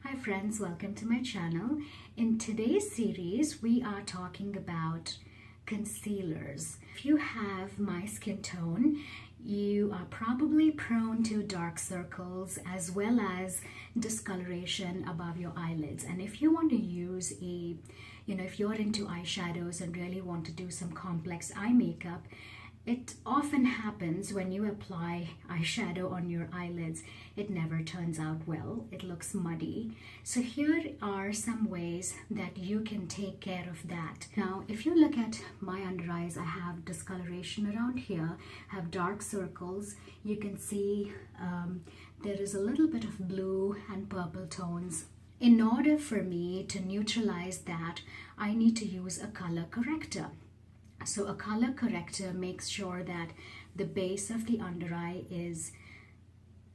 Hi friends, welcome to my channel. In today's series, we are talking about concealers. If you have my skin tone, you are probably prone to dark circles as well as discoloration above your eyelids. And if you want to use if you're into eyeshadows and really want to do some complex eye makeup, it often happens when you apply eyeshadow on your eyelids. It never turns out well. It looks muddy. So here are some ways that you can take care of that. Now, if you look at my under eyes, I have discoloration around here, have dark circles. You can see there is a little bit of blue and purple tones. In order for me to neutralize that, I need to use a color corrector. So a color corrector makes sure that the base of the under eye is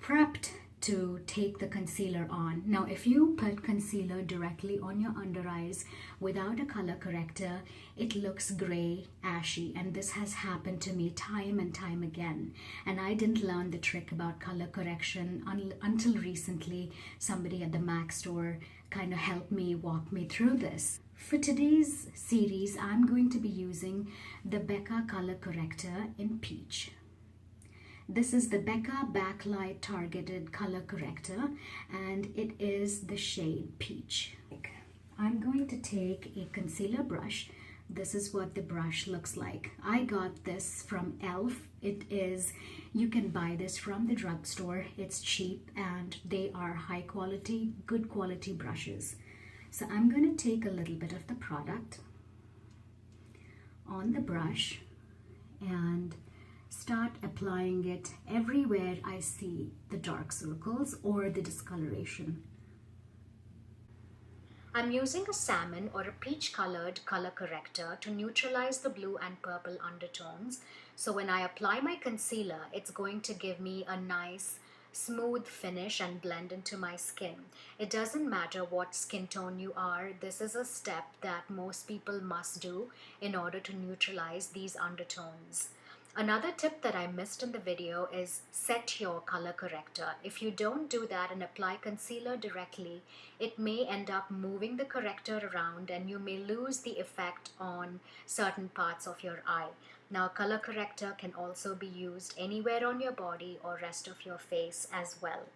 prepped to take the concealer on. Now, if you put concealer directly on your under eyes without a color corrector, it looks gray, ashy, and this has happened to me time and time again. And I didn't learn the trick about color correction until recently. Somebody at the MAC store kind of helped me, walk me through this. For today's series, I'm going to be using the Becca Color Corrector in Peach. This is the Becca Backlight Targeted Color Corrector, and it is the shade Peach. I'm going to take a concealer brush. This is what the brush looks like. I got this from e.l.f. You can buy this from the drugstore. It's cheap and they are high quality, good quality brushes. So I'm going to take a little bit of the product on the brush and start applying it everywhere I see the dark circles or the discoloration. I'm using a salmon or a peach colored color corrector to neutralize the blue and purple undertones. So when I apply my concealer, it's going to give me a nice smooth finish and blend into my skin. It doesn't matter what skin tone you are. This is a step that most people must do in order to neutralize these undertones. Another tip that I missed in the video is set your color corrector. If you don't do that and apply concealer directly, it may end up moving the corrector around and you may lose the effect on certain parts of your eye. Now, color corrector can also be used anywhere on your body or rest of your face as well.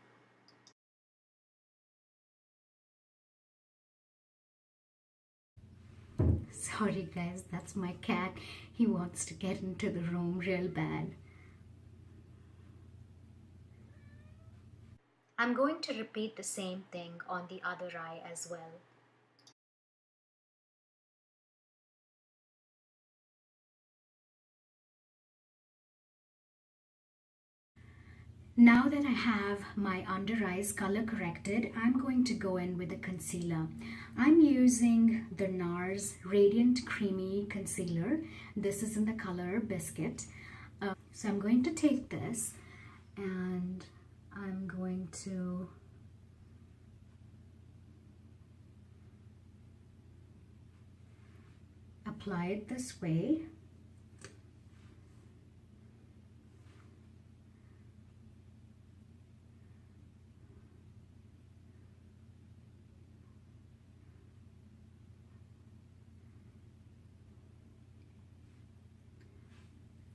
Sorry guys, that's my cat. He wants to get into the room real bad. I'm going to repeat the same thing on the other eye as well. Now that I have my under eyes color corrected, I'm going to go in with a concealer. I'm using the Nars Radiant Creamy Concealer. This is in the color Biscuit. So I'm going to take this and I'm going to apply it this way.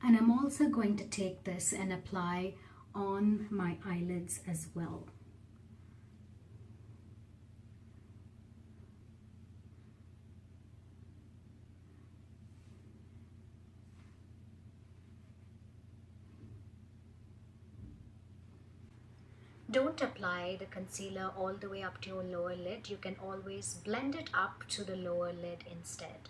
And I'm also going to take this and apply on my eyelids as well. Don't apply the concealer all the way up to your lower lid. You can always blend it up to the lower lid instead.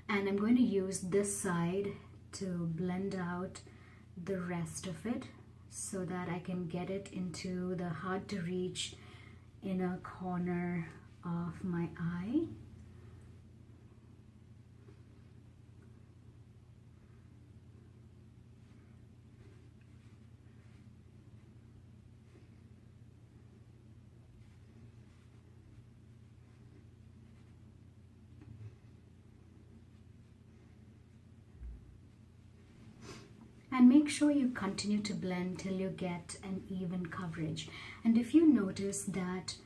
And I'm going to use this side to blend out the rest of it so that I can get it into the hard to reach inner corner of my eye. And make sure you continue to blend till you get an even coverage. And if you notice that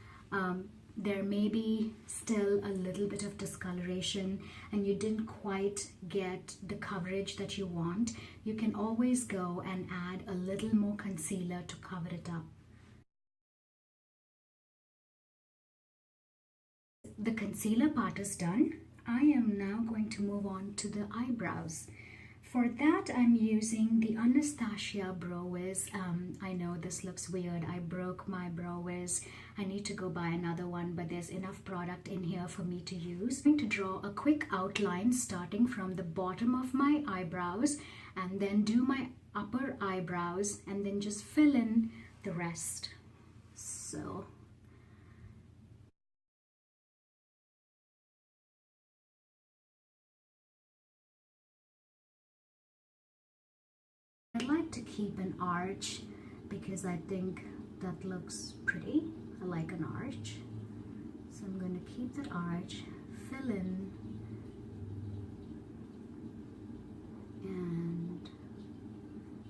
there may be still a little bit of discoloration and you didn't quite get the coverage that you want, you can always go and add a little more concealer to cover it up. The concealer part is done. I am now going to move on to the eyebrows. For that, I'm using the Anastasia Brow Wiz. I know this looks weird. I broke my Brow Wiz. I need to go buy another one, but there's enough product in here for me to use. I'm going to draw a quick outline starting from the bottom of my eyebrows and then do my upper eyebrows and then just fill in the rest. So I like to keep an arch because I think that looks pretty. I like an arch. So I'm going to keep that arch, fill in, and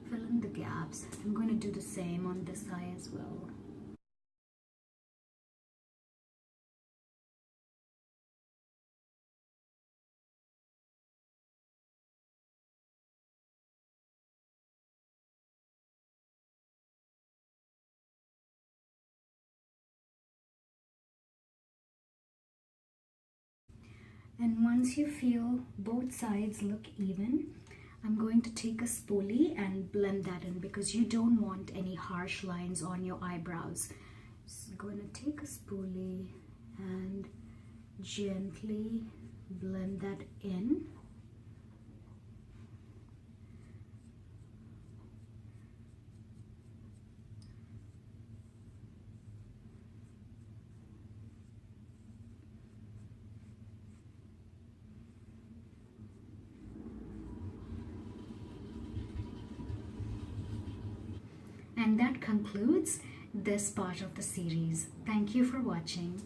fill in the gaps. I'm going to do the same on this eye as well. And once you feel both sides look even, I'm going to take a spoolie and blend that in because you don't want any harsh lines on your eyebrows. So I'm going to take a spoolie and gently blend that in. And that concludes this part of the series. Thank you for watching.